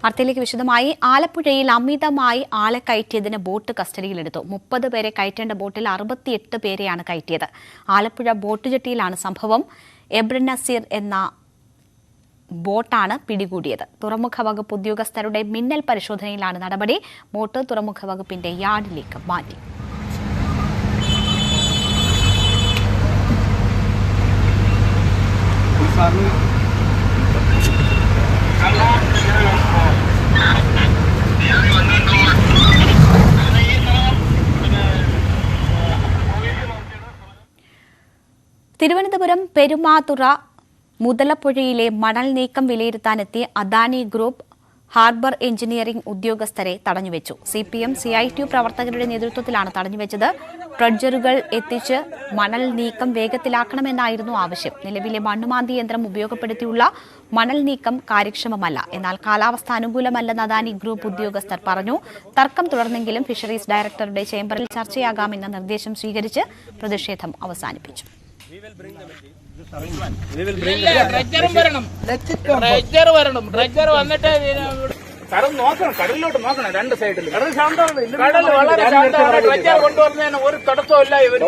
വാർത്തയിലേക്ക് വിശദമായി. ആലപ്പുഴയിൽ അമിതമായി ആളെ കയറ്റിയതിന് ബോട്ട് കസ്റ്റഡിയിലെടുത്തു. 30 പേരെ കയറ്റേണ്ട ബോട്ടിൽ 68 പേരെയാണ് കയറ്റിയത്. ആലപ്പുഴ ബോട്ട് ജെട്ടിയിലാണ് സംഭവം. എബ്രൻ നസീർ എന്ന ബോട്ടാണ് പിടികൂടിയത്. തുറമുഖ വകുപ്പ് ഉദ്യോഗസ്ഥരുടെ മിന്നൽ പരിശോധനയിലാണ് നടപടി. ബോട്ട് തുറമുഖ വകുപ്പിന്റെ യാർഡിലേക്ക് മാറ്റി. തിരുവനന്തപുരം പെരുമാതുറ മുതലപ്പുഴയിലെ മണൽ നീക്കം വിലയിരുത്താനെത്തിയ അദാനി ഗ്രൂപ്പ് ഹാർബർ എഞ്ചിനീയറിംഗ് ഉദ്യോഗസ്ഥരെ തടഞ്ഞുവെച്ചു. CPM CITU പ്രവർത്തകരുടെ നേതൃത്വത്തിലാണ് തടഞ്ഞുവെച്ചത്. ട്രഡ്ജറുകൾ എത്തിച്ച് മണൽ നീക്കം വേഗത്തിലാക്കണമെന്നായിരുന്നു ആവശ്യം. നിലവിലെ മണ്ണുമാന്തി യന്ത്രം ഉപയോഗപ്പെടുത്തിയുള്ള മണൽ നീക്കം കാര്യക്ഷമമല്ല. എന്നാൽ കാലാവസ്ഥ അനുകൂലമല്ലെന്ന് അദാനി ഗ്രൂപ്പ് ഉദ്യോഗസ്ഥർ പറഞ്ഞു. തർക്കം തുടർന്നെങ്കിലും ഫിഷറീസ് ഡയറക്ടറുടെ ചേംബറിൽ ചർച്ചയാകാമെന്ന നിർദ്ദേശം സ്വീകരിച്ച് പ്രതിഷേധം അവസാനിപ്പിച്ചു. കടലിലോട്ട് നോക്കണം. രണ്ട് സൈഡിൽ കടൽ വളരെ ശാന്തമാണ്. കൊണ്ടുവരുന്നതിന് ഒരു തടസ്സമില്ല. ഇവർ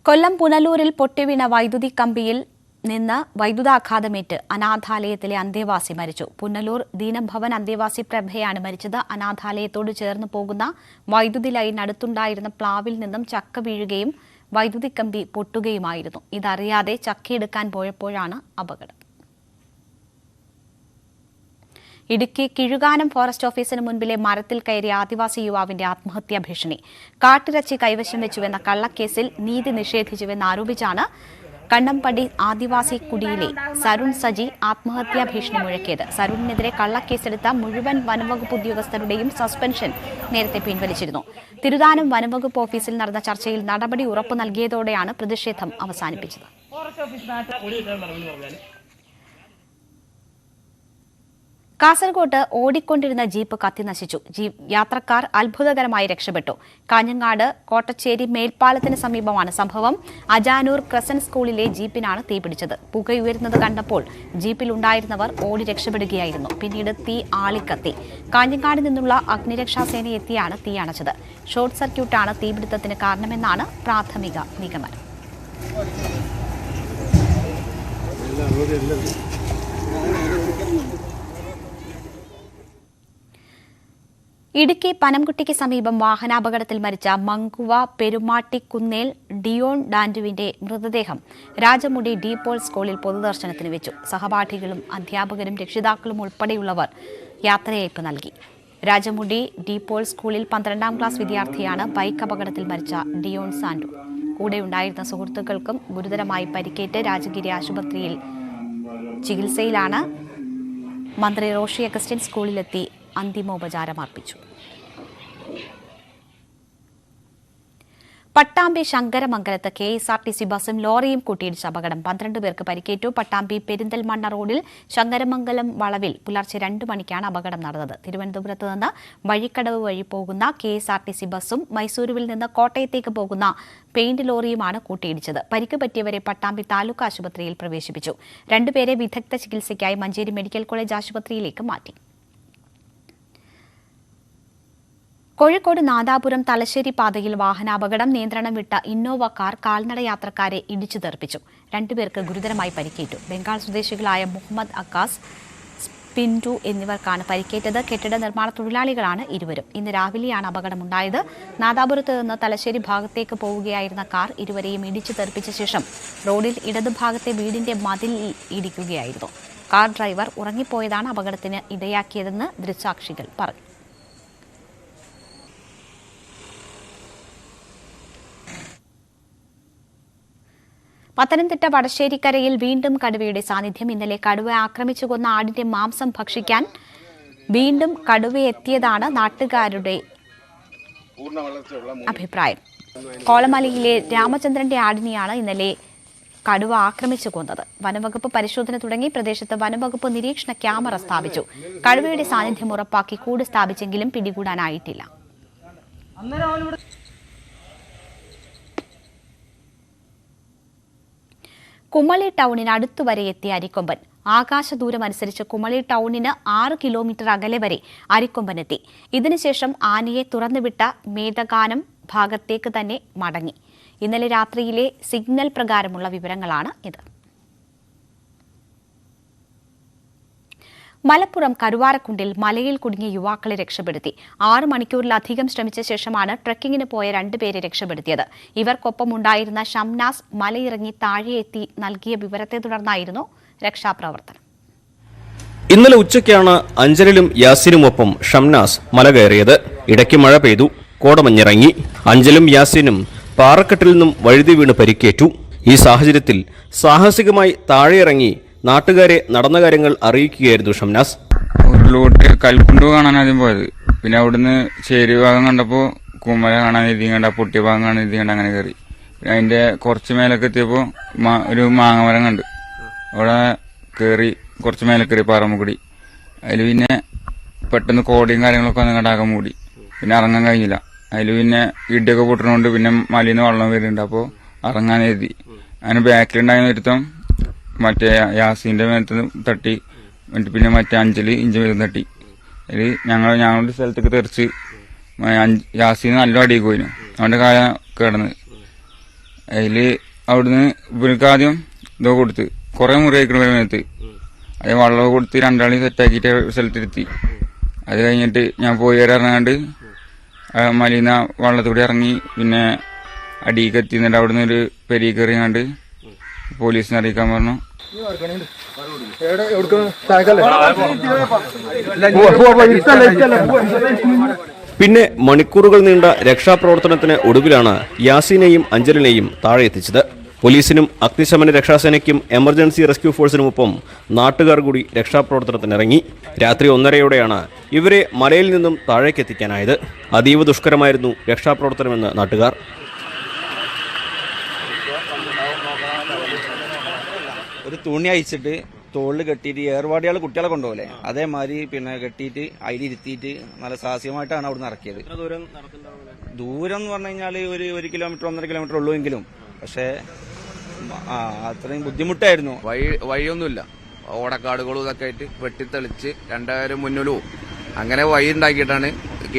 കൊല്ലം പുനലൂരിൽ പൊട്ടിവീണ വൈദ്യുതി കമ്പിയിൽ നിന്ന് വൈദ്യുതാഘാതമേറ്റ് അനാഥാലയത്തിലെ അന്തേവാസി മരിച്ചു. പുനലൂർ ദീനഭവൻ അന്തേവാസി പ്രഭയാണ് മരിച്ചത്. അനാഥാലയത്തോട് ചേർന്ന് പോകുന്ന വൈദ്യുതി ലൈൻ അടുത്തുണ്ടായിരുന്ന പ്ലാവിൽ നിന്നും ചക്ക വീഴുകയും വൈദ്യുതി കമ്പി പൊട്ടുകയുമായിരുന്നു. ഇതറിയാതെ ചക്കയെടുക്കാൻ പോയപ്പോഴാണ് അപകടം. ഇടുക്കി കിഴുകാനം ഫോറസ്റ്റ് ഓഫീസിന് മുൻപിലെ മരത്തിൽ കയറിയ ആദിവാസി യുവാവിന്റെ ആത്മഹത്യാ ഭീഷണി. കാട്ടിറച്ചി കൈവശം വെച്ചുവെന്ന കള്ളക്കേസിൽ നീതി നിഷേധിച്ചുവെന്ന് ആരോപിച്ചാണ് കണ്ണമ്പടി ആദിവാസി കുടിയിലെ സരുൺ സജി ആത്മഹത്യാ ഭീഷണി മുഴക്കിയത്. സരുണിനെതിരെ കള്ളക്കേസെടുത്ത മുഴുവൻ വനംവകുപ്പ് ഉദ്യോഗസ്ഥരുടെയും സസ്പെൻഷൻ നേരത്തെ പിൻവലിച്ചിരുന്നു. തിരുവനന്തപുരം വനംവകുപ്പ് ഓഫീസിൽ നടന്ന ചർച്ചയിൽ നടപടി ഉറപ്പു നൽകിയതോടെയാണ് പ്രതിഷേധം അവസാനിപ്പിച്ചത്. കാസർകോട്ട് ഓടിക്കൊണ്ടിരുന്ന ജീപ്പ് കത്തിനശിച്ചു. യാത്രക്കാർ അത്ഭുതകരമായി രക്ഷപ്പെട്ടു. കാഞ്ഞങ്ങാട് കോട്ടച്ചേരി മേൽപ്പാലത്തിന് സമീപമാണ് സംഭവം. അജാനൂർ ക്രസന്റ് സ്കൂളിലെ ജീപ്പിനാണ് തീപിടിച്ചത്. പുകയുയരുന്നത് കണ്ടപ്പോൾ ജീപ്പിലുണ്ടായിരുന്നവർ ഓടി രക്ഷപ്പെടുകയായിരുന്നു. പിന്നീട് തീ ആളിക്കത്തി. കാഞ്ഞങ്ങാട് നിന്നുള്ള അഗ്നിരക്ഷാസേന എത്തിയാണ് തീ അണച്ചത്. ഷോർട്ട് സർക്യൂട്ടാണ് തീപിടുത്തത്തിന് കാരണമെന്നാണ് പ്രാഥമിക നിഗമനം. ഇടുക്കി പനംകുട്ടിക്ക് സമീപം വാഹനാപകടത്തിൽ മരിച്ച മങ്കുവ പെരുമാട്ടിക്കുന്നേൽ ഡിയോൺ ഡാൻഡുവിന്റെ മൃതദേഹം രാജമുടി ഡീപോൾ സ്കൂളിൽ പൊതുദർശനത്തിന് വെച്ചു. സഹപാഠികളും അധ്യാപകരും രക്ഷിതാക്കളും ഉൾപ്പെടെയുള്ളവർ യാത്രയയപ്പ് നൽകി. രാജമുടി ഡീപോൾ സ്കൂളിൽ 12ാം ക്ലാസ് വിദ്യാർത്ഥിയാണ് ബൈക്ക് അപകടത്തിൽ മരിച്ച ഡിയോൺ സാൻഡു. കൂടെയുണ്ടായിരുന്ന സുഹൃത്തുക്കൾക്കും ഗുരുതരമായി പരിക്കേറ്റ് രാജഗിരി ആശുപത്രിയിൽ ചികിത്സയിലാണ്. മന്ത്രി റോഷി അഗസ്റ്റിൻ സ്കൂളിലെത്തി അന്തിമോപചാരമർപ്പിച്ചു. പട്ടാമ്പി ശങ്കരമംഗലത്ത് KSRTC ബസും ലോറിയും കൂട്ടിയിടിച്ച അപകടം. 12 പേർക്ക് പരിക്കേറ്റു. പട്ടാമ്പി പെരിന്തൽമണ്ണ റോഡിൽ ശങ്കരമംഗലം വളവിൽ പുലർച്ചെ 2 മണിക്കാണ് അപകടം നടന്നത്. തിരുവനന്തപുരത്ത് നിന്ന് വഴിക്കടവ് വഴി പോകുന്ന KSRTC ബസും മൈസൂരുവിൽ നിന്ന് കോട്ടയത്തേക്ക് പോകുന്ന പെയിന്റ് ലോറിയുമാണ് കൂട്ടിയിടിച്ചത്. പരിക്ക് പറ്റിയവരെ പട്ടാമ്പി താലൂക്ക് ആശുപത്രിയിൽ പ്രവേശിപ്പിച്ചു. 2 പേരെ വിദഗ്ധ ചികിത്സയ്ക്കായി മഞ്ചേരി മെഡിക്കൽ കോളേജ് ആശുപത്രിയിലേക്ക് മാറ്റി. കോഴിക്കോട് നാദാപുരം തലശ്ശേരി പാതയിൽ വാഹനാപകടം. നിയന്ത്രണം വിട്ട ഇന്നോവ കാർ കാൽനട യാത്രക്കാരെ ഇടിച്ചു തെറിപ്പിച്ചു. 2 പേർക്ക് ഗുരുതരമായി പരിക്കേറ്റു. ബംഗാൾ സ്വദേശികളായ മുഹമ്മദ് അക്കാസ്, പിന്റു എന്നിവർക്കാണ് പരിക്കേറ്റത്. കെട്ടിട നിർമ്മാണ തൊഴിലാളികളാണ് ഇരുവരും. ഇന്ന് രാവിലെയാണ് അപകടമുണ്ടായത്. നാദാപുരത്ത് നിന്ന് തലശ്ശേരി ഭാഗത്തേക്ക് പോവുകയായിരുന്ന കാർ ഇരുവരെയും ഇടിച്ചു തെറിപ്പിച്ച ശേഷം റോഡിൽ ഇടതുഭാഗത്തെ വീടിന്റെ മതിൽ ഇടിക്കുകയായിരുന്നു. കാർ ഡ്രൈവർ ഉറങ്ങിപ്പോയതാണ് അപകടത്തിന് ഇടയാക്കിയതെന്ന് ദൃക്സാക്ഷികൾ പറഞ്ഞു. പത്തനംതിട്ട വടശ്ശേരിക്കരയിൽ വീണ്ടും കടുവയുടെ സാന്നിധ്യം. ഇന്നലെ കടുവ ആക്രമിച്ചു കൊന്ന ആടിന്റെ മാംസം ഭക്ഷിക്കാൻ വീണ്ടും കടുവയെത്തിയതാണ് നാട്ടുകാരുടെ അഭിപ്രായം. കോളമലയിലെ രാമചന്ദ്രന്റെ ആടിനെയാണ് ഇന്നലെ കടുവ ആക്രമിച്ചു കൊന്നത്. വനംവകുപ്പ് പരിശോധന തുടങ്ങി. പ്രദേശത്ത് വനംവകുപ്പ് നിരീക്ഷണ ക്യാമറ സ്ഥാപിച്ചു. കടുവയുടെ സാന്നിധ്യം ഉറപ്പാക്കി കൂട് സ്ഥാപിച്ചെങ്കിലും പിടികൂടാനായിട്ടില്ല. കുമളി ടൗണിന് അടുത്തുവരെ എത്തിയ അരിക്കൊമ്പൻ. ആകാശദൂരമനുസരിച്ച് കുമളി ടൗണിന് 6 കിലോമീറ്റർ അകലെ വരെ അരിക്കൊമ്പനെത്തി. ഇതിനുശേഷം ആനയെ തുറന്നുവിട്ട മേധഗാനം ഭാഗത്തേക്ക് തന്നെ മടങ്ങി. ഇന്നലെ രാത്രിയിലെ സിഗ്നൽ പ്രകാരമുള്ള വിവരങ്ങളാണ് ഇത്. മലപ്പുറം കരുവാരക്കുണ്ടിൽ മലയിൽ കുടുങ്ങിയ യുവാക്കളെ രക്ഷപ്പെടുത്തി. 6 മണിക്കൂറിലധികം ശ്രമിച്ച ശേഷമാണ് ട്രക്കിങ്ങിന് പോയ 2 പേരെ രക്ഷപ്പെടുത്തിയത്. ഇവർക്കൊപ്പമുണ്ടായിരുന്ന ഷംനാസ് മലയിറങ്ങി താഴെയെത്തി നൽകിയ വിവരത്തെ തുടർന്നായിരുന്നു രക്ഷാപ്രവർത്തനം. ഇന്നലെ ഉച്ചയ്ക്കാണ് അഞ്ചലിലും യാസിനുമൊപ്പം ഷംനാസ് മല കയറിയത്. ഇടയ്ക്ക് മഴ പെയ്തു, കോടമഞ്ഞിറങ്ങി. അഞ്ചലും യാസിനും പാറക്കെട്ടിൽ നിന്നും വഴുതി വീണ് പരിക്കേറ്റു. ഈ സാഹചര്യത്തിൽ സാഹസികമായി താഴെയിറങ്ങി നാട്ടുകാരെ നടന്ന കാര്യങ്ങൾ അറിയിക്കുകയായിരുന്നു ഷംനാസ്. ഉരുളോട്ട് കൽക്കുണ്ട് കാണാൻ ആദ്യം പോയത്. പിന്നെ അവിടുന്ന് ചേരി ഭാഗം കണ്ടപ്പോൾ കുമല കാണാൻ എഴുതി കണ്ട, പൊട്ടിയ ഭാഗം കാണാൻ എഴുതി കണ്ട, അങ്ങനെ കയറി. പിന്നെ അതിന്റെ കുറച്ച് മേലൊക്കെ എത്തിയപ്പോൾ ഒരു മാങ്ങമരം കണ്ട്. അവിടെ കയറി കുറച്ച് മേലെ കയറി പാറമുകൂടി. അതിൽ പിന്നെ പെട്ടെന്ന് കോടിയും കാര്യങ്ങളൊക്കെ വന്ന് കണ്ടാകെ മൂടി. പിന്നെ ഇറങ്ങാൻ കഴിഞ്ഞില്ല. അതിൽ പിന്നെ ഇടിയൊക്കെ പൊട്ടുന്നതുകൊണ്ട് പിന്നെ മലയിൽ നിന്ന് വെള്ളം വരുന്നുണ്ട്. അപ്പോൾ ഇറങ്ങാൻ എഴുതി. അതിന് ബാക്കിലുണ്ടായിരുന്ന ഒരുത്തം മറ്റേ യാസിന്റെ മേലത്ത് തട്ടി, പിന്നെ മറ്റേ അഞ്ചല് ഇഞ്ചി മേലും തട്ടി. അതിൽ ഞങ്ങളുടെ സ്ഥലത്തേക്ക് തെറിച്ച് യാസിന് നല്ല അടിയൊക്കെ പോയിരുന്നു. അവന്റെ കാല കിടന്ന്. അതിൽ അവിടുന്ന് ഇവർക്ക് ആദ്യം ഇതൊക്കെ കൊടുത്ത് കുറെ മുറി അയക്കണ മേലത്ത് അത് വെള്ളമൊക്കെ കൊടുത്ത് 2 ആളെയും സെറ്റാക്കിയിട്ട് സ്ഥലത്തിരുത്തി. അത് കഴിഞ്ഞിട്ട് ഞാൻ പോയി ഇറങ്ങാണ്ട് മലീന്ന വെള്ളത്തൂടെ ഇറങ്ങി പിന്നെ അടിയൊക്കെ എത്തിന്നിട്ട് അവിടുന്ന് ഒരു പെരി കയറിയാണ്ട് പോലീസിനെ അറിയിക്കാൻ പറഞ്ഞു. പിന്നെ മണിക്കൂറുകൾ നീണ്ട രക്ഷാപ്രവർത്തനത്തിന് ഒടുവിലാണ് യാസിനെയും അഞ്ചലിനെയും താഴെ എത്തിച്ചത്. പോലീസിനും അഗ്നിശമന രക്ഷാസേനയ്ക്കും എമർജൻസി റെസ്ക്യൂ ഫോഴ്സിനുമൊപ്പം നാട്ടുകാർ കൂടി രക്ഷാപ്രവർത്തനത്തിനിറങ്ങി. രാത്രി 1:30യോടെയാണ് ഇവരെ മലയിൽ നിന്നും താഴേക്കെത്തിക്കാനായത്. അതീവ ദുഷ്കരമായിരുന്നു രക്ഷാപ്രവർത്തനമെന്ന് നാട്ടുകാർ. ഒരു തുണി അയച്ചിട്ട് തോളിൽ കെട്ടിയിട്ട് ഏർവാടിയാൾ കുട്ടികളെ കൊണ്ടുപോലെ അതേമാതിരി പിന്നെ കെട്ടിയിട്ട് അതിലിരുത്തിയിട്ട് നല്ല സാഹസികമായിട്ടാണ് അവിടുന്ന് ഇറക്കിയത്. ദൂരം എന്ന് പറഞ്ഞു കഴിഞ്ഞാൽ ഒരു 1 കിലോമീറ്റർ 1.5 കിലോമീറ്റർ ഉള്ളൂ എങ്കിലും പക്ഷേ അത്രയും ബുദ്ധിമുട്ടായിരുന്നു. വഴിയൊന്നുമില്ല, ഓടക്കാടുകളും ഇതൊക്കെ ആയിട്ട് വെട്ടിത്തെളിച്ച് 2 മുന്നിലും അങ്ങനെ വഴി ഉണ്ടാക്കിയിട്ടാണ്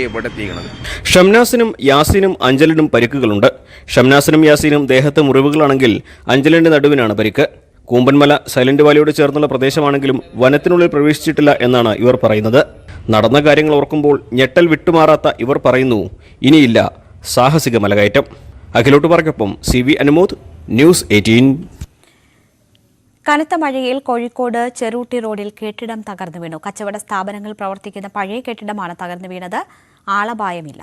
ഇവിടെ എത്തിക്കുന്നത്. ഷംനാസിനും യാസിനും അഞ്ചലിനും പരിക്കുകളുണ്ട്. ഷംനാസിനും യാസിനും ദേഹത്ത് മുറിവുകളാണെങ്കിൽ അഞ്ചലിന്റെ നടുവിനാണ് പരിക്ക്. കൂമ്പൻമല സൈലന്റ് വാലിയോട് ചേർന്നുള്ള പ്രദേശമാണെങ്കിലും വനത്തിനുള്ളിൽ പ്രവേശിച്ചിട്ടില്ല എന്നാണ് ഇവർ പറയുന്നത്. നടന്ന കാര്യങ്ങൾ ഓർക്കുമ്പോൾ ഞെട്ടൽ വിട്ടുമാറാത്ത ഇവർ പറയുന്നു, ഇനിയില്ല സാഹസിക മലകയറ്റം. അഖിലോട്ടുപാറയ്ക്കൊപ്പം CV അനുമോദ്, ന്യൂസ് 18. കനത്ത മഴയിൽ കോഴിക്കോട് ചെറൂട്ടി റോഡിൽ കെട്ടിടം തകർന്നു വീണു. കച്ചവട സ്ഥാപനങ്ങൾ പ്രവർത്തിക്കുന്ന പഴയ കെട്ടിടമാണ് തകർന്നു വീണത്. ആളപായമില്ല.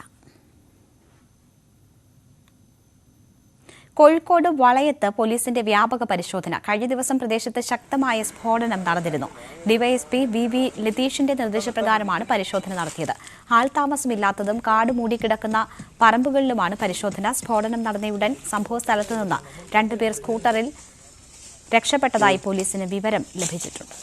കോഴിക്കോട് വളയത്ത് പോലീസിന്റെ വ്യാപക പരിശോധന. കഴിഞ്ഞ ദിവസം പ്രദേശത്ത് ശക്തമായ സ്ഫോടനം നടന്നിരുന്നു. ഡിവൈഎസ്പി VV ലതീഷിന്റെ നിർദ്ദേശപ്രകാരമാണ് പരിശോധന നടത്തിയത്. ആൾതാമസമില്ലാത്തതും കാട് മൂടിക്കിടക്കുന്ന പറമ്പുകളിലുമാണ് പരിശോധന. സ്ഫോടനം നടന്നയുടൻ സംഭവസ്ഥലത്ത് നിന്ന് 2 പേർ സ്കൂട്ടറിൽ രക്ഷപ്പെട്ടതായി പോലീസിന് വിവരം ലഭിച്ചിട്ടുണ്ട്.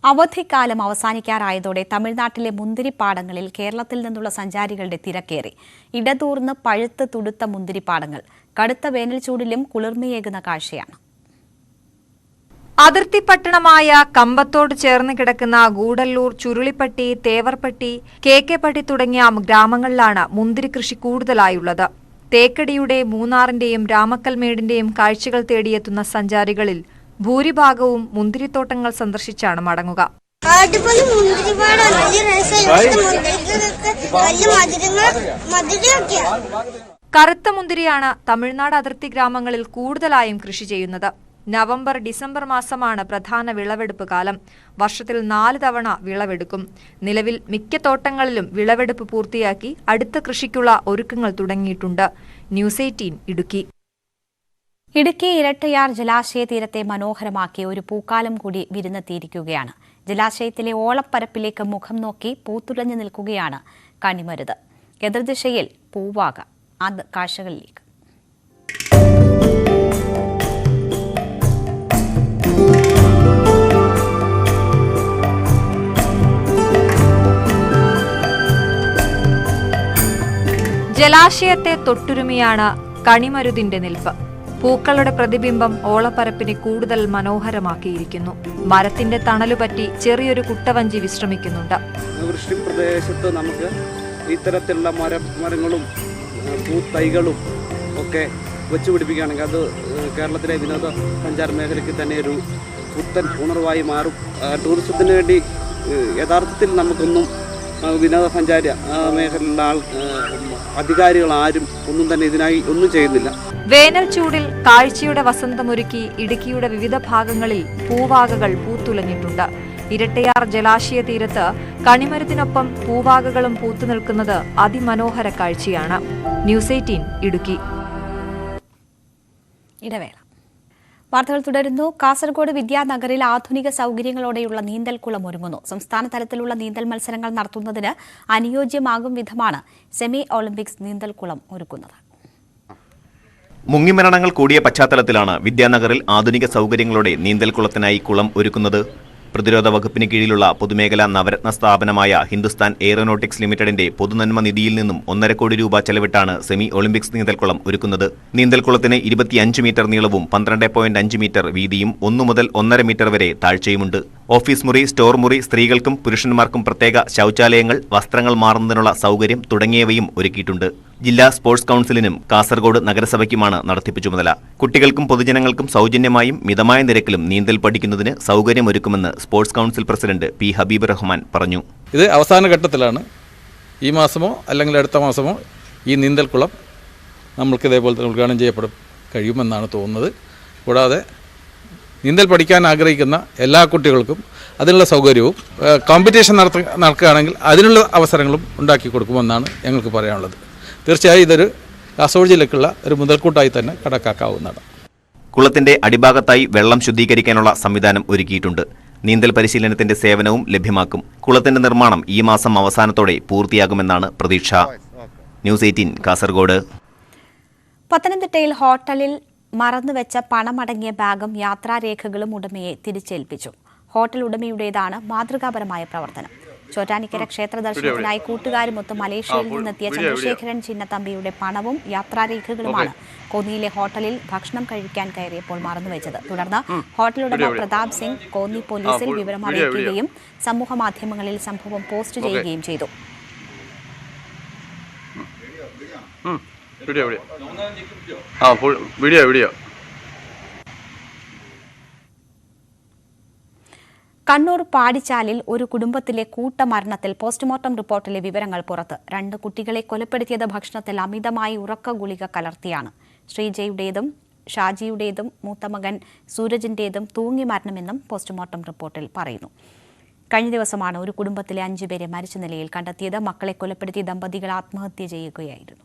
അവധിക്കാലം അവസാനിക്കാറായതോടെ തമിഴ്നാട്ടിലെ മുന്തിരിപ്പാടങ്ങളിൽ കേരളത്തിൽ നിന്നുള്ള സഞ്ചാരികളുടെ തിരക്കേറി. ഇടതൂർന്ന് പഴുത്ത് തുടുത്ത മുന്തിരിപ്പാടങ്ങൾ കടുത്ത വേനൽ ചൂടിലും കുളിർമയേകുന്ന കാഴ്ചയാണ്. അതിർത്തി പട്ടണമായ കമ്പത്തോട് ചേർന്ന് കിടക്കുന്ന ഗൂഡല്ലൂർ, ചുരുളിപ്പട്ടി, തേവർപ്പട്ടി, KK-പട്ടി തുടങ്ങിയ ഗ്രാമങ്ങളിലാണ് മുന്തിരി കൃഷി കൂടുതലായുള്ളത്. തേക്കടിയുടെ, മൂന്നാറിന്റെയും രാമക്കൽമേടിന്റെയും കാഴ്ചകൾ തേടിയെത്തുന്ന സഞ്ചാരികളിൽ ഭൂരിഭാഗവും മുന്തിരിത്തോട്ടങ്ങൾ സന്ദർശിച്ചാണ് മടങ്ങുക. കറുത്ത മുന്തിരിയാണ് തമിഴ്നാട് അതിർത്തി ഗ്രാമങ്ങളിൽ കൂടുതലായും കൃഷി ചെയ്യുന്നത്. നവംബർ, ഡിസംബർ മാസമാണ് പ്രധാന വിളവെടുപ്പ് കാലം. വർഷത്തിൽ 4 തവണ വിളവെടുക്കും. നിലവിൽ മിക്ക തോട്ടങ്ങളിലും വിളവെടുപ്പ് പൂർത്തിയാക്കി അടുത്ത കൃഷിക്കുള്ള ഒരുക്കങ്ങൾ തുടങ്ങിയിട്ടുണ്ട്. ന്യൂസ് 18 ഇടുക്കി. ഇടുക്കി ഇരട്ടയാർ ജലാശയ തീരത്തെ മനോഹരമാക്കി ഒരു പൂക്കാലം കൂടി വിരുന്നെത്തിയിരിക്കുകയാണ്. ജലാശയത്തിലെ ഓളപ്പരപ്പിലേക്ക് മുഖം നോക്കി പൂത്തുലഞ്ഞു നിൽക്കുകയാണ് കണിമരുത്. എതിർദിശയിൽ പൂവാക. അത് കാഴ്ചകളിലേക്ക്. ജലാശയത്തെ തൊട്ടുരുമിയാണ് കണിമരുതിന്റെ നിൽപ്പ്. പൂക്കളുടെ പ്രതിബിംബം ഓളപ്പരപ്പിനെ കൂടുതൽ മനോഹരമാക്കിയിരിക്കുന്നു. മരത്തിന്റെ തണലുപറ്റി ചെറിയൊരു കുട്ടവഞ്ചി വിശ്രമിക്കുന്നുണ്ട്. വൃഷ്ടി പ്രദേശത്ത് നമുക്ക് ഇത്തരത്തിലുള്ള മരങ്ങളും പൂത്തൈകളും ഒക്കെ വെച്ചുപിടിപ്പിക്കുകയാണെങ്കിൽ അത് കേരളത്തിലെ വിനോദ സഞ്ചാര മേഖലയ്ക്ക് തന്നെ ഒരു പുത്തൻ ഉണർവായി മാറും. ടൂറിസത്തിന് വേണ്ടി യഥാർത്ഥത്തിൽ നമുക്കൊന്നും വിനോദസഞ്ചാര മേഖലയിലുള്ള അധികാരികൾ ആരും ഒന്നും തന്നെ ഇതിനായി ഒന്നും ചെയ്യുന്നില്ല. വേനൽ ചൂടിൽ കാഴ്ചയുടെ വസന്തമൊരുക്കി ഇടുക്കിയുടെ വിവിധ ഭാഗങ്ങളിൽ പൂവാകകൾ പൂത്തുലഞ്ഞിട്ടുണ്ട്. ഇരട്ടയാർ ജലാശയ തീരത്ത് കണിമരത്തിനൊപ്പം പൂവാകകളും പൂത്തുനിൽക്കുന്നത് അതിമനോഹര കാഴ്ചയാണ്. ന്യൂസ് 18 ഇടുക്കി. ഇടവേള. വാർത്തകൾ തുടരുന്നു. കാസർഗോഡ് വിദ്യാനഗറിൽ ആധുനിക സൗകര്യങ്ങളോടെയുള്ള നീന്തൽക്കുളം ഒരുങ്ങുന്നു. സംസ്ഥാന തലത്തിലുള്ള നീന്തൽ മത്സരങ്ങൾ നടത്തുന്നതിന് അനുയോജ്യമാകും വിധമാണ് സെമി ഒളിമ്പിക്സ് നീന്തൽക്കുളം ഒരുക്കുന്നത്. മുങ്ങിമരണങ്ങൾ കൂടിയ പശ്ചാത്തലത്തിലാണ് വിദ്യാനഗറിൽ ആധുനിക സൗകര്യങ്ങളോടെ നീന്തൽക്കുളത്തിനായി കുളം ഒരുക്കുന്നത്. പ്രതിരോധ വകുപ്പിന് കീഴിലുള്ള പൊതുമേഖലാ നവരത്ന സ്ഥാപനമായ ഹിന്ദുസ്ഥാൻ എയ്റോനോട്ടിക്സ് ലിമിറ്റഡിന്റെ പൊതുനന്മ നിധിയിൽ നിന്നും 1.5 കോടി രൂപ ചെലവിട്ടാണ് സെമി ഒളിമ്പിക്സ് നീന്തൽക്കുളം ഒരുക്കുന്നത്. നീന്തൽക്കുളത്തിന് 25 മീറ്റർ നീളവും 12.5 മീറ്റർ വീതിയും 1 മുതൽ 1.5 മീറ്റർ വരെ താഴ്ചയുമുണ്ട്. ഓഫീസ് മുറി, സ്റ്റോർ മുറി, സ്ത്രീകൾക്കും പുരുഷന്മാർക്കും പ്രത്യേക ശൌചാലയങ്ങൾ, വസ്ത്രങ്ങൾ മാറുന്നതിനുള്ള സൗകര്യം തുടങ്ങിയവയും ഒരുക്കിയിട്ടുണ്ട്. ജില്ലാ സ്പോർട്സ് കൌൺസിലിനും കാസർഗോഡ് നഗരസഭയ്ക്കുമാണ് നടത്തിപ്പ് ചുമതല. കുട്ടികൾക്കും പൊതുജനങ്ങൾക്കും സൗജന്യമായും മിതമായ നിരക്കിലും നീന്തൽ പഠിക്കുന്നതിന് സൗകര്യമൊരുക്കുമെന്ന് sports council president P Habeeb Rahman പറഞ്ഞു. ഇത് അവസാന ഘട്ടത്തിലാണ്. ഈ മാസമോ അല്ലെങ്കിൽ അടുത്ത മാസമോ ഈ നീന്തൽക്കുളം നമ്മൾക്ക് ഇതേപോലെ തന്നെ ഉദ്ഘാടനം ചെയ്യപ്പെടും കഴിയുമെന്നാണ് തോന്നുന്നത്. കൂടാതെ നീന്തൽ പഠിക്കാൻ ആഗ്രഹിക്കുന്ന എല്ലാ കുട്ടികൾക്കും അതിനുള്ള സൗകര്യവും കോമ്പറ്റീഷൻ നടക്കുകയാണെങ്കിൽ അതിനുള്ള അവസരങ്ങളും ഉണ്ടാക്കി കൊടുക്കുമെന്നാണ് ഞങ്ങൾക്ക് പറയാനുള്ളത്. തീർച്ചയായും ഇതൊരു കാസർഗോഡ് ജില്ലയ്ക്കുള്ള ഒരു മുതൽക്കൂട്ടായി തന്നെ കണക്കാക്കാവുന്നതാണ്. കുളത്തിന്റെ അടിഭാഗത്തായി വെള്ളം ശുദ്ധീകരിക്കാനുള്ള സംവിധാനം ഒരുക്കിയിട്ടുണ്ട്. നീന്തൽ പരിശീലനത്തിന്റെ സേവനവും ലഭ്യമാക്കും. കുളത്തിന്റെ നിർമ്മാണം ഈ മാസം അവസാനത്തോടെ പൂർത്തിയാകുമെന്നാണ് പ്രതീക്ഷ. ന്യൂസ് 18 കാസർഗോഡ്. പത്തനംതിട്ടയിൽ ഹോട്ടലിൽ മറന്നുവെച്ച പണമടങ്ങിയ ബാഗും യാത്രാരേഖകളും ഉടമയെ തിരിച്ചേൽപ്പിച്ചു. ഹോട്ടൽ ഉടമയുടേതാണ് മാതൃകാപരമായ പ്രവർത്തനം. ചോറ്റാനിക്കര ക്ഷേത്ര ദർശനത്തിനായി കൂട്ടുകാരുമൊത്ത് മലേഷ്യയിൽ നിന്നെത്തിയ ചന്ദ്രശേഖരൻ ചിന്നത്തമ്പിയുടെ പണവും യാത്രാരേഖകളുമാണ് കോന്നിയിലെ ഹോട്ടലിൽ ഭക്ഷണം കഴിക്കാൻ കയറിയപ്പോൾ മറന്നുവെച്ചത്. തുടർന്ന് ഹോട്ടൽ ഉടമ പ്രതാപ് സിംഗ് കോന്നി പോലീസിൽ വിവരം അറിയിക്കുകയും സമൂഹമാധ്യമങ്ങളിൽ സംഭവം പോസ്റ്റ് ചെയ്യുകയും ചെയ്തു. കണ്ണൂർ പാടിച്ചാലിൽ ഒരു കുടുംബത്തിലെ കൂട്ടമരണത്തിൽ പോസ്റ്റ്മോർട്ടം റിപ്പോർട്ടിലെ വിവരങ്ങൾ പുറത്ത്. 2 കുട്ടികളെ കൊലപ്പെടുത്തിയത് ഭക്ഷണത്തിൽ അമിതമായി ഉറക്ക ഗുളിക കലർത്തിയാണ്. ശ്രീജയുടേതും ഷാജിയുടേതും മൂത്തമകൻ സൂരജിന്റേതും തൂങ്ങി മരണമെന്നും പോസ്റ്റ്മോർട്ടം റിപ്പോർട്ടിൽ പറയുന്നു. കഴിഞ്ഞ ദിവസമാണ് ഒരു കുടുംബത്തിലെ 5 പേരെ മരിച്ച നിലയിൽ കണ്ടെത്തിയത്. മക്കളെ കൊലപ്പെടുത്തിയ ദമ്പതികൾ ആത്മഹത്യ ചെയ്യുകയായിരുന്നു.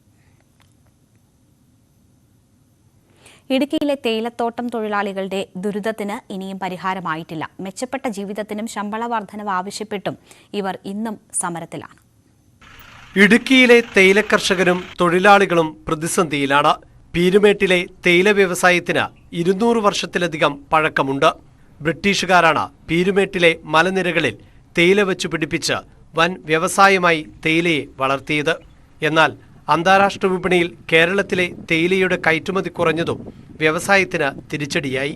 ഇടുക്കിയിലെ തേയിലത്തോട്ടം തൊഴിലാളികളുടെ ദുരിതത്തിന് ഇനിയും പരിഹാരമായിട്ടില്ല. മെച്ചപ്പെട്ട ജീവിതത്തിനും ശമ്പള വർധനവ് ആവശ്യപ്പെട്ടും ഇവർ ഇന്നും സമരത്തിലാണ്. ഇടുക്കിയിലെ തേയില കർഷകരും തൊഴിലാളികളും പ്രതിസന്ധിയിലാണ്. പീരുമേട്ടിലെ തേയില വ്യവസായത്തിന് 200 വർഷത്തിലധികം പഴക്കമുണ്ട്. ബ്രിട്ടീഷുകാരാണ് പീരുമേട്ടിലെ മലനിരകളിൽ തേയില വെച്ചു പിടിപ്പിച്ച് വൻ വ്യവസായമായി തേയിലയെ വളർത്തിയത്. എന്നാൽ അന്താരാഷ്ട്ര വിപണിയിൽ കേരളത്തിലെ തേയിലയുടെ കയറ്റുമതി കുറഞ്ഞതും വ്യവസായത്തിന് തിരിച്ചടിയായി.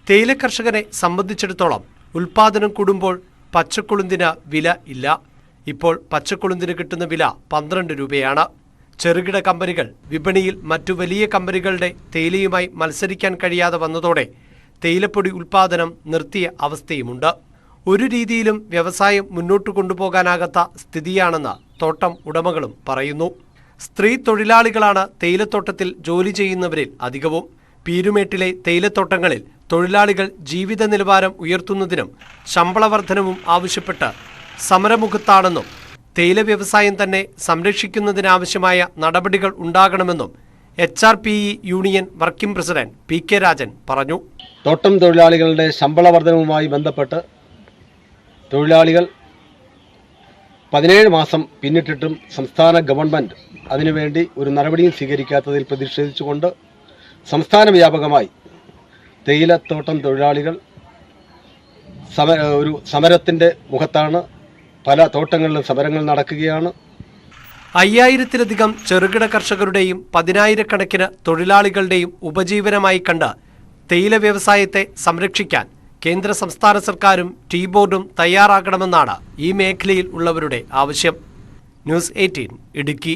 തേയില കർഷകരെ സംബന്ധിച്ചിടത്തോളം ഉൽപാദനം കൂടുമ്പോൾ പച്ചക്കൊളുന്തിന് വില ഇല്ല. ഇപ്പോൾ പച്ചക്കൊളുന്തിന് കിട്ടുന്ന വില 12 രൂപയാണ്. ചെറുകിട കമ്പനികൾ വിപണിയിൽ മറ്റു വലിയ കമ്പനികളുടെ തേയിലയുമായി മത്സരിക്കാൻ കഴിയാതെ വന്നതോടെ തേയിലപ്പൊടി ഉൽപാദനം നിർത്തിയ അവസ്ഥയുമുണ്ട്. ഒരു രീതിയിലും വ്യവസായം മുന്നോട്ട് കൊണ്ടുപോകാനാകാത്ത സ്ഥിതിയാണെന്ന് തോട്ടം ഉടമകളും പറയുന്നു. സ്ത്രീ തൊഴിലാളികളാണ് തേയിലത്തോട്ടത്തിൽ ജോലി ചെയ്യുന്നവരിൽ അധികവും. പീരുമേട്ടിലെ തേയിലത്തോട്ടങ്ങളിൽ തൊഴിലാളികൾ ജീവിത നിലവാരം ഉയർത്തുന്നതിനും ശമ്പള വർധനവും ആവശ്യപ്പെട്ട് സമരമുഖത്താണെന്നും തേയില വ്യവസായം തന്നെ സംരക്ഷിക്കുന്നതിനാവശ്യമായ നടപടികൾ ഉണ്ടാകണമെന്നും HRPE union working president PK Rajan പറഞ്ഞു. തോട്ടം തൊഴിലാളികളുടെ ശമ്പള വർധനവുമായി ബന്ധപ്പെട്ട് തൊഴിലാളികൾ 17 മാസം പിന്നിട്ടിട്ടും സംസ്ഥാന ഗവൺമെൻറ് അതിനുവേണ്ടി ഒരു നടപടിയും സ്വീകരിക്കാത്തതിൽ പ്രതിഷേധിച്ചുകൊണ്ട് സംസ്ഥാന വ്യാപകമായി തേയിലത്തോട്ടം തൊഴിലാളികൾ ഒരു സമരത്തിൻ്റെ മുഖത്താണ്. പല തോട്ടങ്ങളിലും സമരങ്ങൾ നടക്കുകയാണ്. 5000-ത്തിലധികം ചെറുകിട കർഷകരുടെയും 10,000-കണക്കിന് തൊഴിലാളികളുടെയും ഉപജീവനമായി കണ്ട് തേയില വ്യവസായത്തെ സംരക്ഷിക്കാൻ കേന്ദ്ര സംസ്ഥാന സർക്കാരും ടീ ബോർഡും തയ്യാറാകണമെന്നാണ് ഈ മേഖലയിൽ ഉള്ളവരുടെ ആവശ്യം. ന്യൂസ് 18 ഇടുക്കി.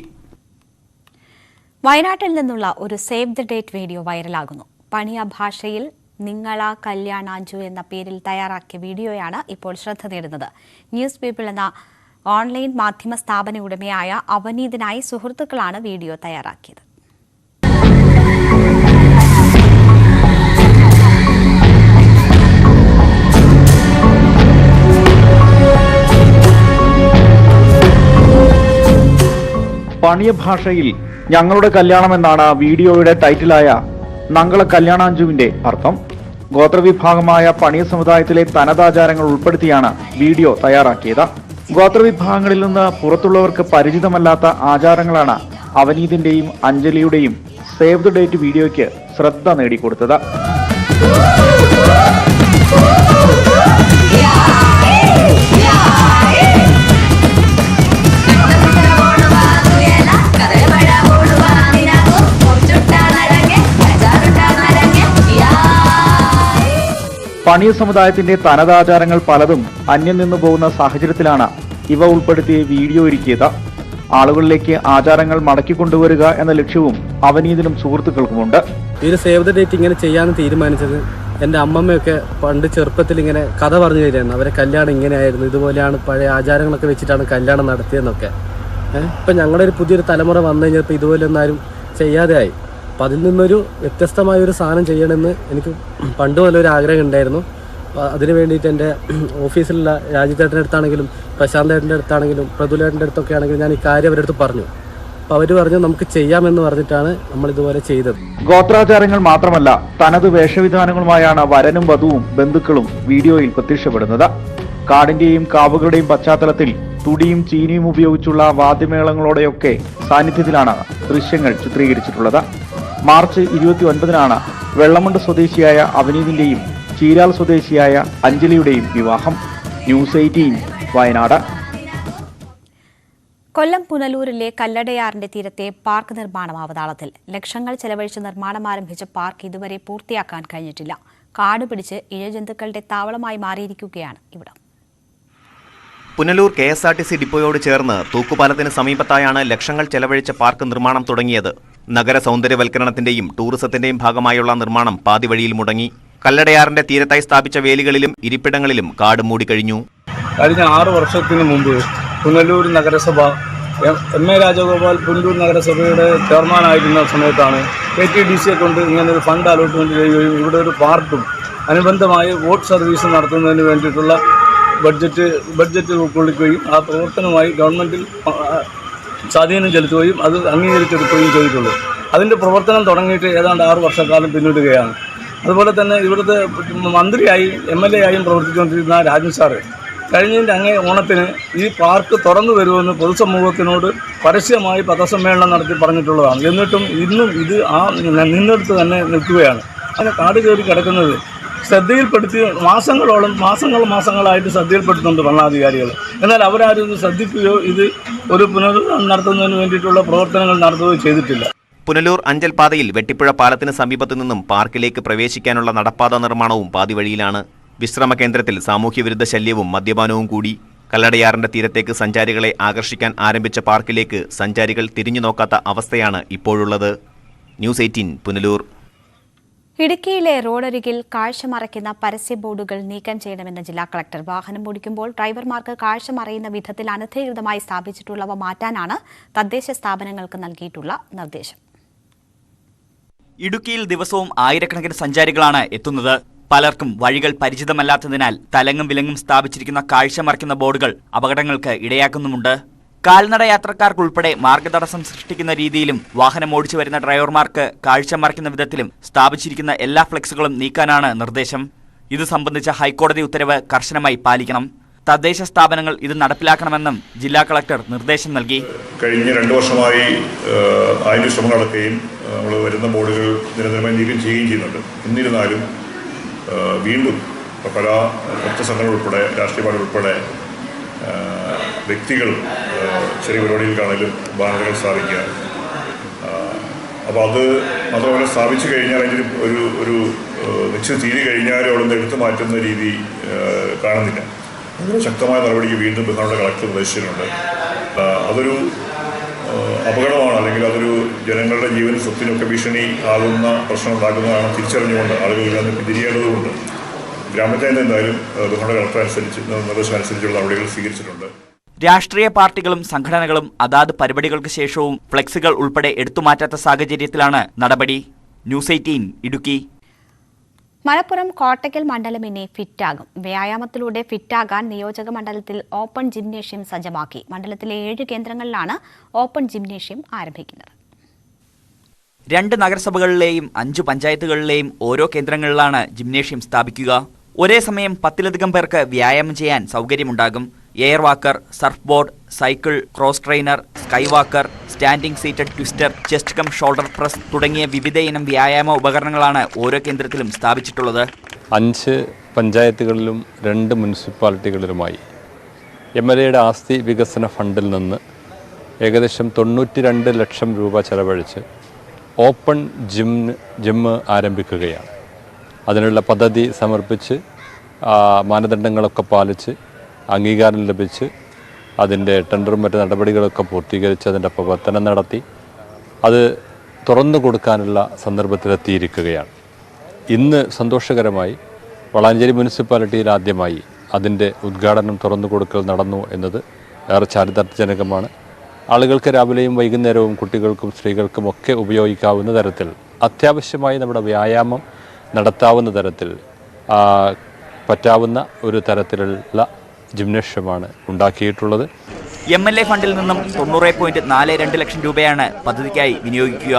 വയനാട്ടിൽ നിന്നുള്ള ഒരു സേവ് ദ ഡേറ്റ് വീഡിയോ വൈറലാകുന്നു. പണിയ ഭാഷയിൽ നിങ്ങളാ കല്യാണാഞ്ചു എന്ന പേരിൽ തയ്യാറാക്കിയ വീഡിയോയാണ് ഇപ്പോൾ ശ്രദ്ധ നേടുന്നത്. ന്യൂസ് പീപ്പിൾ എന്ന ഓൺലൈൻ മാധ്യമ സ്ഥാപന ഉടമയായ അവനീതിനായി സുഹൃത്തുക്കളാണ് വീഡിയോ തയ്യാറാക്കിയത്. പണിയ ഭാഷയിൽ ഞങ്ങളുടെ കല്യാണം എന്നാണ് വീഡിയോയുടെ ടൈറ്റിലായ നങ്ങള കല്യാണാഞ്ചുവിന്റെ അർത്ഥം. ഗോത്രവിഭാഗമായ പണിയ സമുദായത്തിലെ തനതാചാരങ്ങൾ ഉൾപ്പെടുത്തിയാണ് വീഡിയോ തയ്യാറാക്കിയത്. ഗോത്രവിഭാഗങ്ങളിൽ നിന്ന് പുറത്തുള്ളവർക്ക് പരിചിതമല്ലാത്ത ആചാരങ്ങളാണ് അവനീതിന്റെയും അഞ്ജലിയുടെയും സേവ് ദ ഡേറ്റ് വീഡിയോയ്ക്ക് ശ്രദ്ധ നേടിക്കൊടുത്തത്. പണിയ സമുദായത്തിന്റെ തനതാചാരങ്ങൾ പലതും അന്യം നിന്നു പോകുന്ന സാഹചര്യത്തിലാണ് ഇവ ഉൾപ്പെടുത്തിയ വീഡിയോ ഒരുക്കിയത്. ആളുകളിലേക്ക് ആചാരങ്ങൾ മടക്കിക്കൊണ്ടുവരിക എന്ന ലക്ഷ്യവും അവനീതിനും സുഹൃത്തുക്കൾക്കുമുണ്ട്. ഈ സേവ് ദ ഡേറ്റ് ഇങ്ങനെ ചെയ്യാൻ തീരുമാനിച്ചത് എൻ്റെ അമ്മമ്മയൊക്കെ പണ്ട് ചെറുപ്പത്തിൽ ഇങ്ങനെ കഥ പറഞ്ഞു തരുമായിരുന്നു. അവരെ കല്യാണം ഇങ്ങനെയായിരുന്നു, ഇതുപോലെയാണ് പഴയ ആചാരങ്ങളൊക്കെ വെച്ചിട്ടാണ് കല്യാണം നടത്തിയതെന്നൊക്കെ. ഇപ്പം ഞങ്ങളുടെ ഒരു പുതിയൊരു തലമുറ വന്നു കഴിഞ്ഞപ്പോൾ ഇതുപോലെയൊന്നും ആരും ചെയ്യാതെ ആയി. അപ്പം അതിൽ നിന്നൊരു വ്യത്യസ്തമായ ഒരു സാധനം ചെയ്യണമെന്ന് എനിക്ക് പണ്ട് പോലെ ഒരു ആഗ്രഹം ഉണ്ടായിരുന്നു. അതിന് വേണ്ടിയിട്ട് എൻ്റെ ഓഫീസിലുള്ള രാജിത്തേട്ടൻ്റെ അടുത്താണെങ്കിലും പ്രശാന്തേട്ടൻ്റെ അടുത്താണെങ്കിലും പ്രതുലേട്ടൻ്റെ അടുത്തൊക്കെ ആണെങ്കിലും ഞാൻ ഈ കാര്യം അവരുടെ അടുത്ത് പറഞ്ഞു. അപ്പോൾ അവർ പറഞ്ഞു നമുക്ക് ചെയ്യാമെന്ന് പറഞ്ഞിട്ടാണ് നമ്മൾ ഇതുപോലെ ചെയ്തത്. ഗോത്രാചാരങ്ങൾ മാത്രമല്ല തനത് വേഷവിധാനങ്ങളുമായാണ് വരനും വധുവും ബന്ധുക്കളും വീഡിയോയിൽ പ്രത്യക്ഷപ്പെടുന്നത്. കാടിന്റെയും കാവുകളുടെയും പശ്ചാത്തലത്തിൽ തുടിയും ചീനിയും ഉപയോഗിച്ചുള്ള വാദ്യമേളങ്ങളോടെയൊക്കെ സാന്നിധ്യത്തിലാണ് ദൃശ്യങ്ങൾ ചിത്രീകരിച്ചിട്ടുള്ളത്. മാർച്ച് 29-നാണ് വെള്ളമുണ്ട സ്വദേശിയായ അവനീതിന്റെയും ചീരാൽ സ്വദേശിയായ അഞ്ജലിയുടെയും വിവാഹം. ന്യൂസ് 18 വയനാട്. കൊല്ലം പുനലൂരിലെ കല്ലടയാറിന്റെ തീരത്തെ പാർക്ക് നിർമ്മാണം അവതാളത്തിൽ. ലക്ഷങ്ങൾ ചെലവഴിച്ച് നിർമ്മാണം ആരംഭിച്ച പാർക്ക് ഇതുവരെ പൂർത്തിയാക്കാൻ കഴിഞ്ഞിട്ടില്ല. കാടുപിടിച്ച് ഇഴജന്തുക്കളുടെ താവളമായി മാറിയിരിക്കുകയാണ് ഇവിടം. പുനലൂർ KSRTC ഡിപ്പോയോട് ചേർന്ന് തൂക്കുപാലത്തിന് സമീപത്തായാണ് ലക്ഷങ്ങൾ ചെലവഴിച്ച പാർക്ക് നിർമ്മാണം തുടങ്ങിയത്. നഗര സൗന്ദര്യവൽക്കരണത്തിന്റെയും ടൂറിസത്തിന്റെയും ഭാഗമായുള്ള നിർമ്മാണം പാതിവഴിയിൽ മുടങ്ങി. കല്ലടയാറിന്റെ തീരത്തായി സ്ഥാപിച്ച വേലികളിലും ഇരിപ്പിടങ്ങളിലും കാട് മൂടിക്കഴിഞ്ഞു. കഴിഞ്ഞ 6 വർഷത്തിന് മുമ്പ് പുനലൂർ നഗരസഭ MA രാജഗോപാൽ പുനലൂർ നഗരസഭയുടെ ചെയർമാനായിരുന്ന സമയത്താണ് KTDCയെ കൊണ്ട് ഇങ്ങനൊരു ഫണ്ട് അലോട്ട്മെന്റ് ചെയ്യുകയും ഇവിടെ ഒരു പാർക്കും അനുബന്ധമായി വോട്ട് സർവീസ് നടത്തുന്നതിന് വേണ്ടിയിട്ടുള്ള ബഡ്ജറ്റ് ഉൾക്കൊള്ളിക്കുകയും ആ പ്രവർത്തനമായി ഗവൺമെന്റിൽ സ്വാധീനം ചെലുത്തുകയും അത് അംഗീകരിച്ചെടുക്കുകയും ചെയ്തിട്ടുള്ളൂ. അതിൻ്റെ പ്രവർത്തനം തുടങ്ങിയിട്ട് ഏതാണ്ട് 6 വർഷക്കാലം പിന്നിടുകയാണ്. അതുപോലെ തന്നെ ഇവിടുത്തെ മന്ത്രിയായി MLA ആയും പ്രവർത്തിച്ചുകൊണ്ടിരുന്ന രാജൻ സാറ് കഴിഞ്ഞതിൻ്റെ അങ്ങേ ഓണത്തിന് ഈ പാർക്ക് തുറന്നു വരുമെന്ന് പൊതുസമൂഹത്തിനോട് പരസ്യമായി പത്രസമ്മേളനം നടത്തി പറഞ്ഞിട്ടുള്ളതാണ്. എന്നിട്ടും ഇന്നും ഇത് നിന്നെടുത്ത് തന്നെ നിൽക്കുകയാണ്. അങ്ങനെ കാട് കയറി കിടക്കുന്നത് ശ്രദ്ധയിൽപ്പെടുത്തി മാസങ്ങളായിട്ട് ശ്രദ്ധയിൽപ്പെടുത്തുന്നുണ്ട് ഭരണാധികാരികൾ. എന്നാൽ അവരാരും ശ്രദ്ധിക്കുകയോ ഇത് ഒരു പുനരുദ്ധാരണം നടത്തുന്നതിന് വേണ്ടിയിട്ടുള്ള പ്രവർത്തനങ്ങൾ നടത്തുകയോ ചെയ്തിട്ടില്ല. പുനലൂർ അഞ്ചൽ പാതയിൽ വെട്ടിപ്പുഴ പാലത്തിന് സമീപത്തു നിന്നും പാർക്കിലേക്ക് പ്രവേശിക്കാനുള്ള നടപ്പാത നിർമ്മാണവും പാതിവഴിയിലാണ്. വിശ്രമ കേന്ദ്രത്തിൽ സാമൂഹ്യവിരുദ്ധ ശല്യവും മദ്യപാനവും കൂടി. കല്ലടയാറിന്റെ തീരത്തേക്ക് സഞ്ചാരികളെ ആകർഷിക്കാൻ ആരംഭിച്ച പാർക്കിലേക്ക് സഞ്ചാരികൾ തിരിഞ്ഞു നോക്കാത്ത അവസ്ഥയാണ് ഇപ്പോഴുള്ളത്. ന്യൂസ് 18 പുനലൂർ. ഇടുക്കിയിലെ റോഡരികിൽ കാഴ്ച മറയ്ക്കുന്ന പരസ്യ ബോർഡുകൾ നീക്കം ചെയ്യണമെന്ന് ജില്ലാ കളക്ടർ. വാഹനം ഓടിക്കുമ്പോൾ ഡ്രൈവർമാർക്ക് കാഴ്ച മറയുന്ന വിധത്തിൽ അനധികൃതമായി സ്ഥാപിച്ചിട്ടുള്ളവ മാറ്റാനാണ് തദ്ദേശ സ്ഥാപനങ്ങൾക്ക് നൽകിയിട്ടുള്ള നിർദ്ദേശം. ഇടുക്കിയിൽ ദിവസവും ആയിരക്കണക്കിന് സഞ്ചാരികളാണ് എത്തുന്നത്. പലർക്കും വഴികൾ പരിചിതമല്ലാത്തതിനാൽ തലങ്ങും വിലങ്ങും സ്ഥാപിച്ചിരിക്കുന്ന കാഴ്ച മറയ്ക്കുന്ന ബോർഡുകൾ അപകടങ്ങൾക്ക് ഇടയാക്കുന്നുമുണ്ട്. കാൽനട യാത്രക്കാർക്കുൾപ്പെടെ മാർഗതടസ്സം സൃഷ്ടിക്കുന്ന രീതിയിലും വാഹനം ഓടിച്ചു വരുന്ന ഡ്രൈവർമാർക്ക് കാഴ്ച മറയ്ക്കുന്ന വിധത്തിലും സ്ഥാപിച്ചിരിക്കുന്ന എല്ലാ ഫ്ലെക്സുകളും നീക്കാനാണ് നിർദ്ദേശം. ഇത് സംബന്ധിച്ച ഹൈക്കോടതി ഉത്തരവ് കർശനമായി പാലിക്കണം. തദ്ദേശ സ്ഥാപനങ്ങൾ ഇത് നടപ്പിലാക്കണമെന്നും ജില്ലാ കളക്ടർ നിർദ്ദേശം നൽകി. കഴിഞ്ഞ 2 വർഷമായി അതിൻ്റെ ശ്രമം നടക്കുകയും നമ്മൾ വരുന്ന ബോർഡുകൾ നിരന്തരമായി നീക്കം ചെയ്യുകയും ചെയ്യുന്നുണ്ട്. എന്നിരുന്നാലും വീണ്ടും പല ഭക്ത സംഘടന ഉൾപ്പെടെ രാഷ്ട്രീയ പാർട്ടി ഉൾപ്പെടെ വ്യക്തികൾ ചെറിയ പരിപാടികൾക്കാണെങ്കിലും ബാനറുകൾ സ്ഥാപിക്കുക. അപ്പോൾ അത് മാത്രമല്ല സ്ഥാപിച്ചു കഴിഞ്ഞാൽ അതിൻ്റെ ഒരു നിശ്ചിത തീയതി കഴിഞ്ഞാലും അവിടെ നിന്ന് എടുത്തു മാറ്റുന്ന രീതി കാണുന്നില്ല. അതിന് ശക്തമായ നടപടിക്ക് വീണ്ടും ബഹുമാനപ്പെട്ട കളക്ടർ നിർദ്ദേശിച്ചിട്ടുണ്ട്. അതൊരു അപകടമാണ്, അല്ലെങ്കിൽ അതൊരു ജനങ്ങളുടെ ജീവനും സ്വത്തിനൊക്കെ ഭീഷണി ആകുന്ന പ്രശ്നം ഉണ്ടാക്കുന്നതാണ് തിരിച്ചറിഞ്ഞുകൊണ്ട് ആളുകൾ ഇതിൽ പിന്തിരിയേണ്ടതുകൊണ്ട് ഗ്രാമപഞ്ചായത്ത് എന്തായാലും ബഹുമാനപ്പെട്ട കളക്ടർ അനുസരിച്ച് നിർദ്ദേശം അനുസരിച്ചുള്ള നടപടികൾ സ്വീകരിച്ചിട്ടുണ്ട്. രാഷ്ട്രീയ പാർട്ടികളും സംഘടനകളും അതാത് പരിപാടികൾക്ക് ശേഷവും ഫ്ലെക്സുകൾ ഉൾപ്പെടെ എടുത്തുമാറ്റാത്ത സാഹചര്യത്തിലാണ് നടപടി. ന്യൂസ് 18 ഇടുക്കി. മലപ്പുറം കോട്ടയ്ക്കൽ മണ്ഡലം ഇനി ഫിറ്റാകും. വ്യായാമത്തിലൂടെ ഫിറ്റാകാൻ നിയോജക മണ്ഡലത്തിൽ ഓപ്പൺ ജിംനേഷ്യം സജ്ജമാക്കി. മണ്ഡലത്തിലെ 7 കേന്ദ്രങ്ങളിലാണ് ഓപ്പൺ ജിംനേഷ്യം ആരംഭിക്കുന്നത്. 2 നഗരസഭകളിലെയും 5 പഞ്ചായത്തുകളിലെയും ഓരോ കേന്ദ്രങ്ങളിലാണ് ജിംനേഷ്യം സ്ഥാപിക്കുക. ഒരേ സമയം 10-ലധികം പേർക്ക് വ്യായാമം ചെയ്യാൻ സൗകര്യമുണ്ടാകും. Air walker, surf board, cycle, cross trainer, sky walker, standing seated twister, chest cum shoulder press തുടങ്ങിയ വിവിധ ഇനം വ്യായാമ ഉപകരണങ്ങളാണ് ഓരോ കേന്ദ്രത്തിലും സ്ഥാപിച്ചിട്ടുള്ളത്. 5 പഞ്ചായത്തുകളിലും 2 മുനിസിപ്പാലിറ്റികളിലുമായി MLAയുടെ ആസ്തി വികസന ഫണ്ടിൽ നിന്ന് ഏകദേശം 92 ലക്ഷം രൂപ ചെലവഴിച്ച് ഓപ്പൺ ജിം ആരംഭിക്കുകയാണ്. അതിനുള്ള പദ്ധതി സമർപ്പിച്ച് മാനദണ്ഡങ്ങളൊക്കെ പാലിച്ച് അംഗീകാരം ലഭിച്ച് അതിൻ്റെ ടെൻഡറും മറ്റ് നടപടികളൊക്കെ പൂർത്തീകരിച്ച് അതിൻ്റെ പ്രവർത്തനം നടത്തി അത് തുറന്നു കൊടുക്കാനുള്ള സന്ദർഭത്തിലെത്തിയിരിക്കുകയാണ്. ഇന്ന് സന്തോഷകരമായി വളാഞ്ചേരി മുനിസിപ്പാലിറ്റിയിൽ ആദ്യമായി അതിൻ്റെ ഉദ്ഘാടനം തുറന്നു കൊടുക്കൽ നടന്നു എന്നത് ഏറെ ചാരിതാർത്ഥ്യജനകമാണ്. ആളുകൾക്ക് രാവിലെയും വൈകുന്നേരവും കുട്ടികൾക്കും സ്ത്രീകൾക്കും ഒക്കെ ഉപയോഗിക്കാവുന്ന തരത്തിൽ അത്യാവശ്യമായി നമ്മുടെ വ്യായാമം നടത്താവുന്ന തരത്തിൽ പറ്റാവുന്ന ഒരു തരത്തിലുള്ള ജിംനേഷ്യമാണ് ഉണ്ടാക്കിയിട്ടുള്ളത്. MLA ഫണ്ടിൽ നിന്നും 90.42 ലക്ഷം രൂപയാണ് പദ്ധതിക്കായി വിനിയോഗിക്കുക.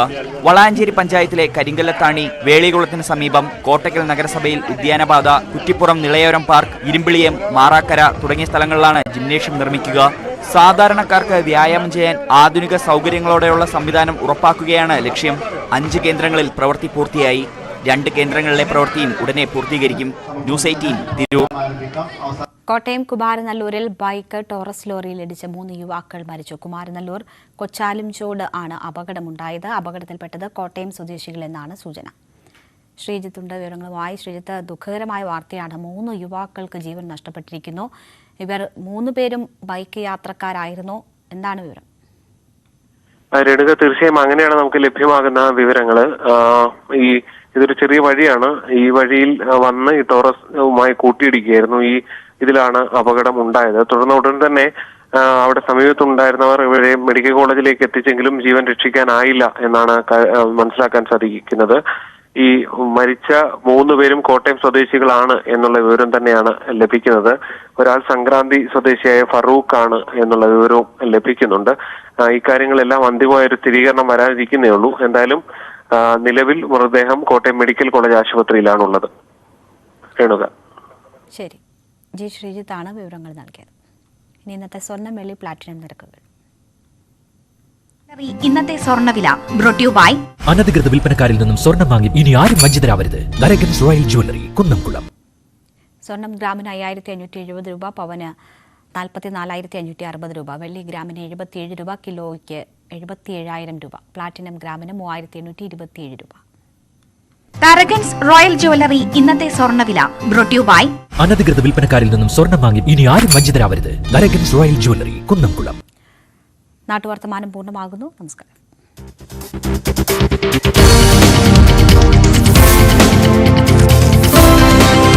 വളാഞ്ചേരി പഞ്ചായത്തിലെ കരിങ്കല്ലത്താണി, വേളികുളത്തിന് സമീപം, കോട്ടയ്ക്കൽ നഗരസഭയിൽ ഉദ്യാനപാത, കുറ്റിപ്പുറം നിളയോരം പാർക്ക്, ഇരുമ്പിളിയം, മാറാക്കര തുടങ്ങിയ സ്ഥലങ്ങളിലാണ് ജിംനേഷ്യം നിർമ്മിക്കുക. സാധാരണക്കാർക്ക് വ്യായാമം ചെയ്യാൻ ആധുനിക സൗകര്യങ്ങളോടെയുള്ള സംവിധാനം ഉറപ്പാക്കുകയാണ് ലക്ഷ്യം. 5 കേന്ദ്രങ്ങളിൽ പ്രവൃത്തി പൂർത്തിയായി. 2 കേന്ദ്രങ്ങളിലെ പ്രവൃത്തിയും ഉടനെ പൂർത്തീകരിക്കും. ന്യൂസ് 18 തിരൂർ. കോട്ടയം കുമാരനല്ലൂരിൽ ബൈക്ക് ടോറസ് ലോറിയിൽ ഇടിച്ച് 3 യുവാക്കൾ മരിച്ചു. കുമാരനല്ലൂർ കൊച്ചാലുംചോട് ആണ് അപകടമുണ്ടായത്. അപകടത്തിൽപ്പെട്ടത് കോട്ടയം സ്വദേശികളെന്നാണ് സൂചന. ശ്രീജിത്തുണ്ട് വിവരങ്ങളുമായി. ശ്രീജിത്ത്, ദുഃഖകരമായ വാർത്തയാണ്. 3 യുവാക്കൾക്ക് ജീവൻ നഷ്ടപ്പെട്ടിരിക്കുന്നു. ഇവർ 3 പേരും ബൈക്ക് യാത്രക്കാരായിരുന്നു. എന്താണ് വിവരം? രേണുക, തീർച്ചയായും അങ്ങനെയാണ് നമുക്ക് ലഭ്യമാകുന്ന വിവരങ്ങൾ. ഇതൊരു ചെറിയ വഴിയാണ്. ഈ വഴിയിൽ വന്ന് ഈ ടോറസുമായി കൂട്ടിയിടിക്കുകയായിരുന്നു. ഇതിലാണ് അപകടം ഉണ്ടായത്. തുടർന്ന് ഉടൻ തന്നെ അവിടെ സമീപത്തുണ്ടായിരുന്നവർ ഇവരെ മെഡിക്കൽ കോളേജിലേക്ക് എത്തിച്ചെങ്കിലും ജീവൻ രക്ഷിക്കാനായില്ല എന്നാണ് മനസ്സിലാക്കാൻ സാധിക്കുന്നത്. ഈ മരിച്ച 3 പേരും കോട്ടയം സ്വദേശികളാണ് എന്നുള്ള വിവരം തന്നെയാണ് ലഭിക്കുന്നത്. ഒരാൾ സംക്രാന്തി സ്വദേശിയായ ഫറൂഖ് ആണ് എന്നുള്ള വിവരവും ലഭിക്കുന്നുണ്ട്. ഇക്കാര്യങ്ങളെല്ലാം അന്തിമമായ ഒരു സ്ഥിരീകരണം വരാനിരിക്കുന്നേ ഉള്ളൂ. എന്തായാലും നിലവിൽ മൃതദേഹം കോട്ടയം മെഡിക്കൽ കോളേജ് ആശുപത്രിയിലാണുള്ളത്. രേണുക. ശരി, ജി ശ്രീജിത്താണ് വിവരങ്ങൾ നൽകിയത്. ഇനി ഇന്നത്തെ സ്വർണ്ണം, വെള്ളി, പ്ലാറ്റിനം നിരക്കുകൾ. ഇന്നത്തെ സ്വർണ്ണവില ബ്രോട്ട് യു ബൈ അനധികൃത വിൽപ്പനക്കാരിൽ നിന്നും സ്വർണ്ണം വാങ്ങി ഇനി ആരും വഞ്ചിതരാവരുത്. ദരഗൻസ് റോയൽ ജ്വല്ലറി, കുന്നംകുളം. സ്വർണ്ണം ഗ്രാമിന് 5570 രൂപ, പവന് 44,560 രൂപ, വെള്ളി ഗ്രാമിന് 77 രൂപ, കിലോയ്ക്ക് 77,000 രൂപ, പ്ലാറ്റിനം ഗ്രാമിന് 3,827 രൂപ. ദരഗൻസ് റോയൽ ജ്വല്ലറി ഇന്നത്തെ സ്വർണ്ണവില ബ്രോട്ട് യു ബൈ അനധികൃത വിൽപ്പനക്കാരിൽ നിന്നും സ്വർണ്ണം വാങ്ങി ഇനി ആരും വഞ്ചിതരാവരുത്. ദരഗൻസ് റോയൽ ജ്വല്ലറി, കുന്നംകുളം. നാട്ടുവർത്തമാനം പൂർണ്ണമാകുന്നു. നമസ്കാരം.